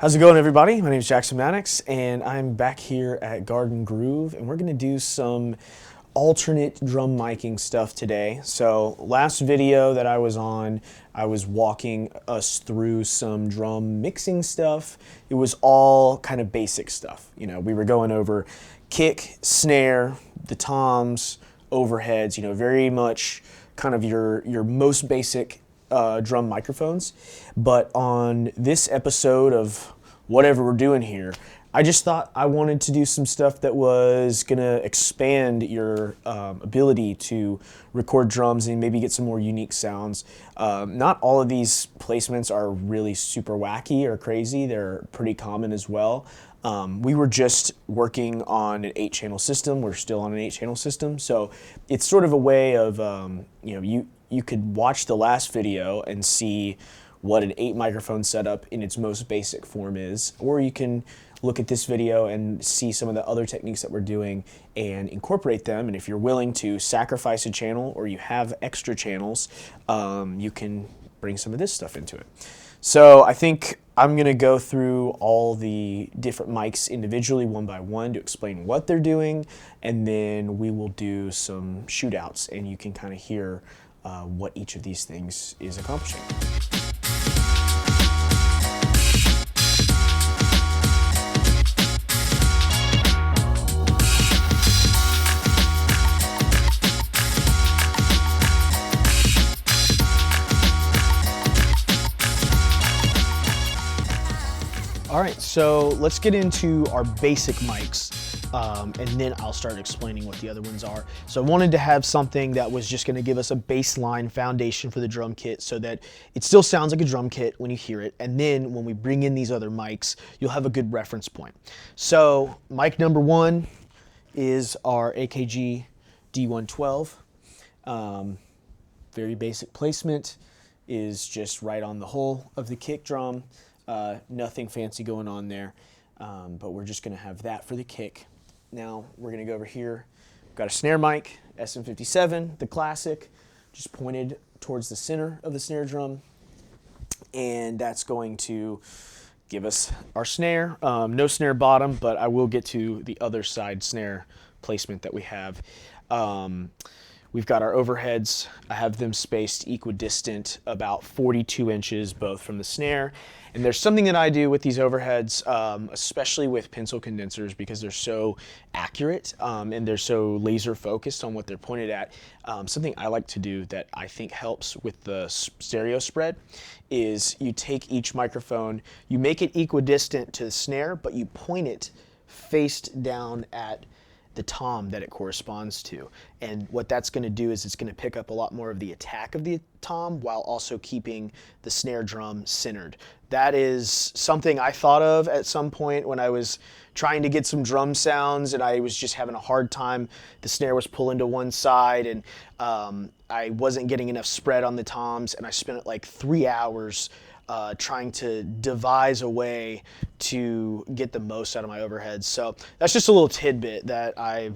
How's it going, everybody? My name is Jackson Maddox, and I'm back here at Garden Groove, and we're going to do some alternate drum miking stuff today. So last video that I was on, I was walking us through some drum mixing stuff. It was all kind of basic stuff. You know, we were going over kick, snare, the toms, overheads, you know, very much kind of your most basic drum microphones. But on this episode of whatever we're doing here, I just thought I wanted to do some stuff that was gonna expand your ability to record drums and maybe get some more unique sounds. Not all of these placements are really super wacky or crazy. They're pretty common as well. We were just working on an 8-channel system. We're still on an 8-channel system. So it's sort of a way of, you could watch the last video and see what an 8 microphone setup in its most basic form is, or you can look at this video and see some of the other techniques that we're doing and incorporate them. And if you're willing to sacrifice a channel or you have extra channels, you can bring some of this stuff into it. So I think I'm gonna go through all the different mics individually one by one to explain what they're doing, and then we will do some shootouts and you can kind of hear what each of these things is accomplishing. All right, so let's get into our basic mics, and then I'll start explaining what the other ones are. So I wanted to have something that was just gonna give us a baseline foundation for the drum kit so that it still sounds like a drum kit when you hear it, and then when we bring in these other mics, you'll have a good reference point. So mic number one is our AKG D112. Very basic placement, is just right on the hole of the kick drum. Nothing fancy going on there, but we're just going to have that for the kick. Now we're going to go over here. We've got a snare mic, SM57, the classic, just pointed towards the center of the snare drum, and that's going to give us our snare. No snare bottom, but I will get to the other side snare placement that we have. We've got our overheads. I have them spaced equidistant, about 42 inches, both from the snare. And there's something that I do with these overheads, especially with pencil condensers, because they're so accurate and they're so laser focused on what they're pointed at. Something I like to do that I think helps with the stereo spread is you take each microphone, you make it equidistant to the snare, but you point it faced down at the tom that it corresponds to. And what that's going to do is it's going to pick up a lot more of the attack of the tom while also keeping the snare drum centered. That is something I thought of at some point when I was trying to get some drum sounds and I was just having a hard time. The snare was pulling to one side and I wasn't getting enough spread on the toms, and I spent like 3 hours trying to devise a way to get the most out of my overheads. So that's just a little tidbit that I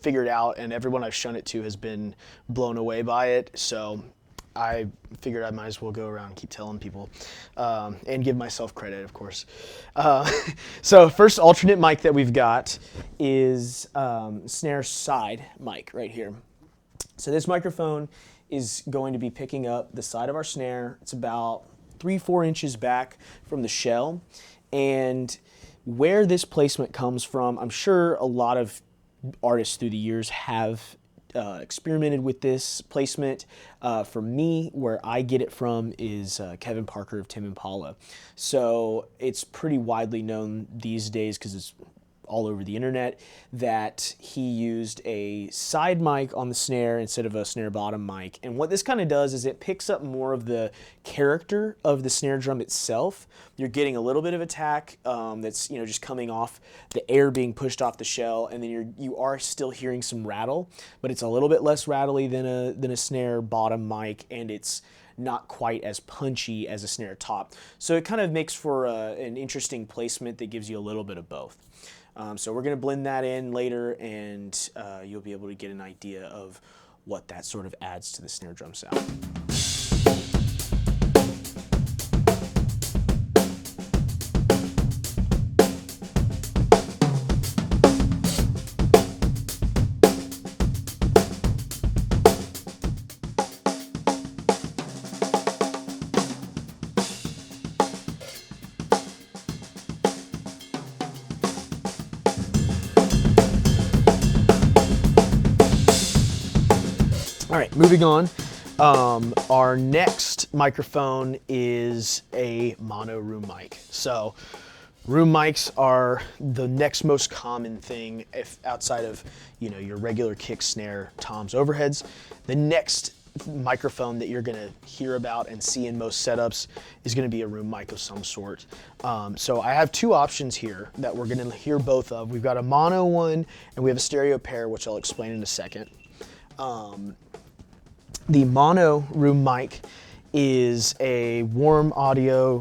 figured out, and everyone I've shown it to has been blown away by it. So I figured I might as well go around and keep telling people and give myself credit, of course. So first alternate mic that we've got is snare side mic right here. So this microphone is going to be picking up the side of our snare. It's about 3-4 inches back from the shell, and where this placement comes from, I'm sure a lot of artists through the years have experimented with this placement. For me, where I get it from is Kevin Parker of Tim Impala. So it's pretty widely known these days, because it's all over the internet, that he used a side mic on the snare instead of a snare bottom mic. And what this kind of does is it picks up more of the character of the snare drum itself. You're getting a little bit of attack that's, you know, just coming off the air being pushed off the shell, and then you are still hearing some rattle, but it's a little bit less rattly than a snare bottom mic, and it's not quite as punchy as a snare top. So it kind of makes for an interesting placement that gives you a little bit of both. So we're going to blend that in later, and you'll be able to get an idea of what that sort of adds to the snare drum sound. All right, moving on. Our next microphone is a mono room mic. So room mics are the next most common thing if outside of, you know, your regular kick, snare, toms, overheads. The next microphone that you're gonna hear about and see in most setups is gonna be a room mic of some sort. So I have two options here that we're gonna hear both of. We've got a mono one and we have a stereo pair, which I'll explain in a second. The mono room mic is a Warm Audio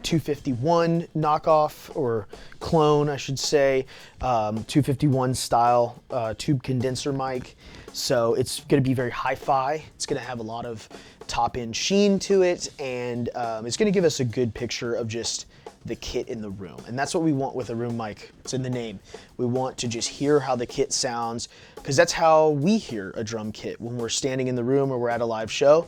251 knockoff, or clone, I should say, 251 style tube condenser mic. So it's going to be very hi-fi. It's going to have a lot of top-end sheen to it, and it's going to give us a good picture of just the kit in the room. And that's what we want with a room mic. It's in the name. We want to just hear how the kit sounds, because that's how we hear a drum kit when we're standing in the room or we're at a live show.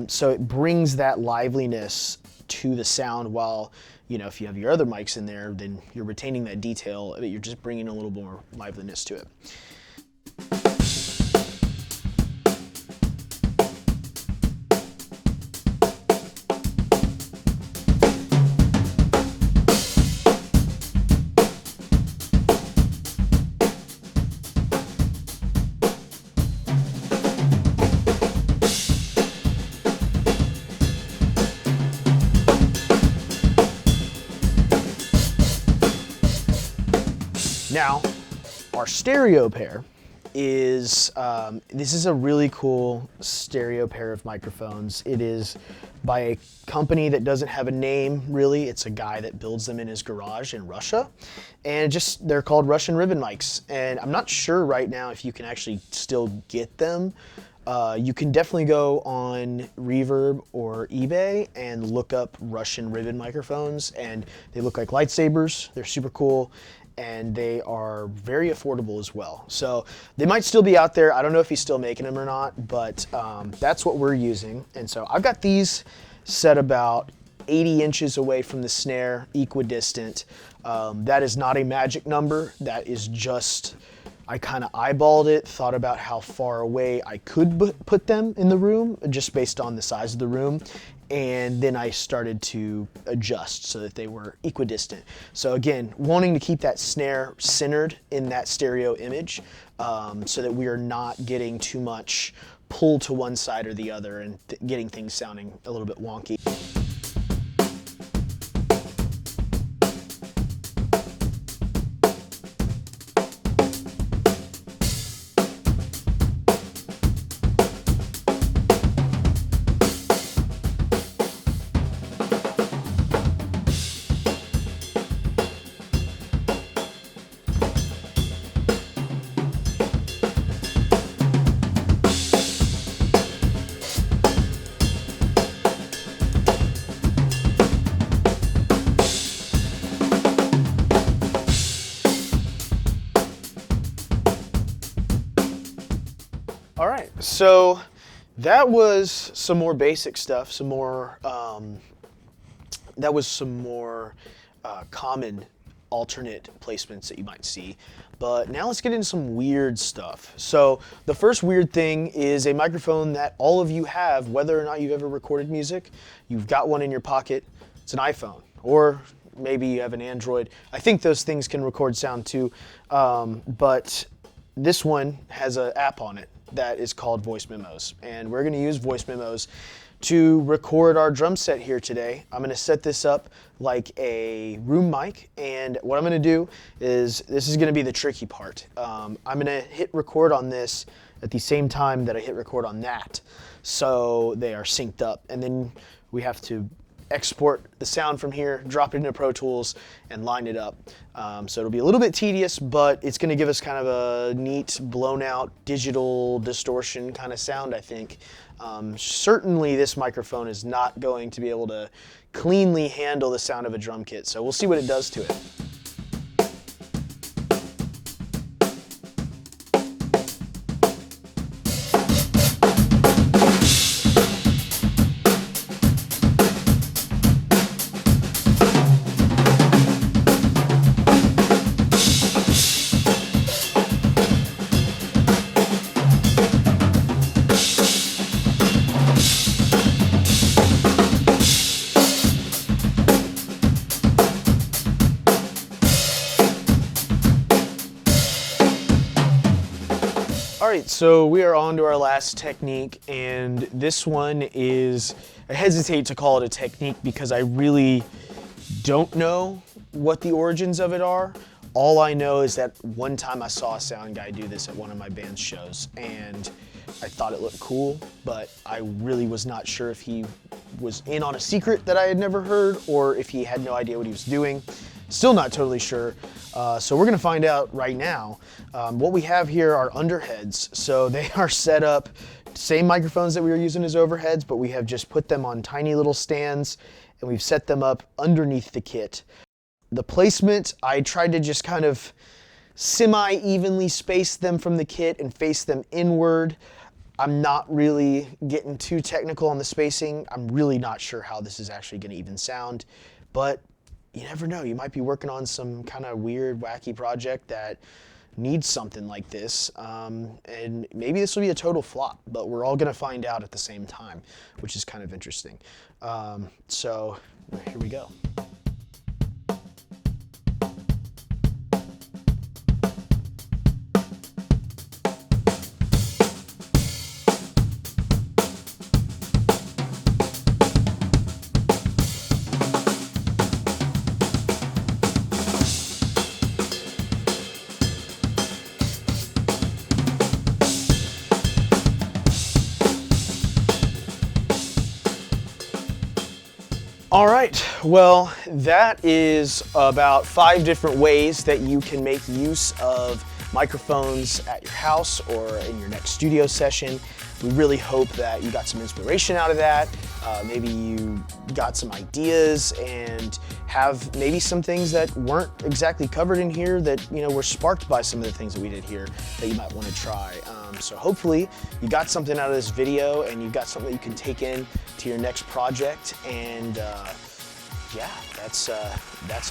So it brings that liveliness to the sound, while, you know, if you have your other mics in there, then you're retaining that detail, but you're just bringing a little more liveliness to it. Now, our stereo pair is, this is a really cool stereo pair of microphones. It is by a company that doesn't have a name, really. It's a guy that builds them in his garage in Russia. And they're called Russian ribbon mics. And I'm not sure right now if you can actually still get them. You can definitely go on Reverb or eBay and look up Russian ribbon microphones, and they look like lightsabers. They're super cool, and they are very affordable as well. So they might still be out there. I don't know if he's still making them or not, but that's what we're using. And so I've got these set about 80 inches away from the snare, equidistant. That is not a magic number. That is just, I kind of eyeballed it, thought about how far away I could put them in the room, just based on the size of the room. And then I started to adjust so that they were equidistant. So again, wanting to keep that snare centered in that stereo image, so that we are not getting too much pull to one side or the other and getting things sounding a little bit wonky. All right, so that was some more basic stuff, some more, common alternate placements that you might see. But now let's get into some weird stuff. So the first weird thing is a microphone that all of you have, whether or not you've ever recorded music. You've got one in your pocket. It's an iPhone, or maybe you have an Android. I think those things can record sound too, but this one has an app on it that is called Voice Memos, and we're going to use Voice Memos to record our drum set here today. I'm going to set this up like a room mic, and what I'm going to do is, this is going to be the tricky part. I'm going to hit record on this at the same time that I hit record on that, so they are synced up, and then we have to export the sound from here, drop it into Pro Tools, and line it up. So it'll be a little bit tedious, but it's going to give us kind of a neat, blown out, digital distortion kind of sound, I think. Certainly this microphone is not going to be able to cleanly handle the sound of a drum kit, so we'll see what it does to it. right, so we are on to our last technique, and this one is, I hesitate to call it a technique because I really don't know what the origins of it are. All I know is that one time I saw a sound guy do this at one of my band's shows, and I thought it looked cool, but I really was not sure if he was in on a secret that I had never heard or if he had no idea what he was doing. Still not totally sure. So we're gonna find out right now. What we have here are underheads. So they are set up, same microphones that we were using as overheads, but we have just put them on tiny little stands and we've set them up underneath the kit. The placement, I tried to just kind of semi-evenly space them from the kit and face them inward. I'm not really getting too technical on the spacing. I'm really not sure how this is actually gonna even sound, but you never know. You might be working on some kind of weird, wacky project that needs something like this, and maybe this will be a total flop, but we're all gonna find out at the same time, which is kind of interesting. So here we go. All right, well, that is about 5 different ways that you can make use of microphones at your house or in your next studio session. We really hope that you got some inspiration out of that. Maybe you got some ideas and have maybe some things that weren't exactly covered in here that were sparked by some of the things that we did here that you might want to try. So hopefully you got something out of this video and you've got something that you can take in to your next project. And yeah, that's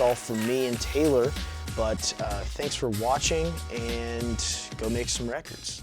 all from me and Taylor. But thanks for watching, and go make some records.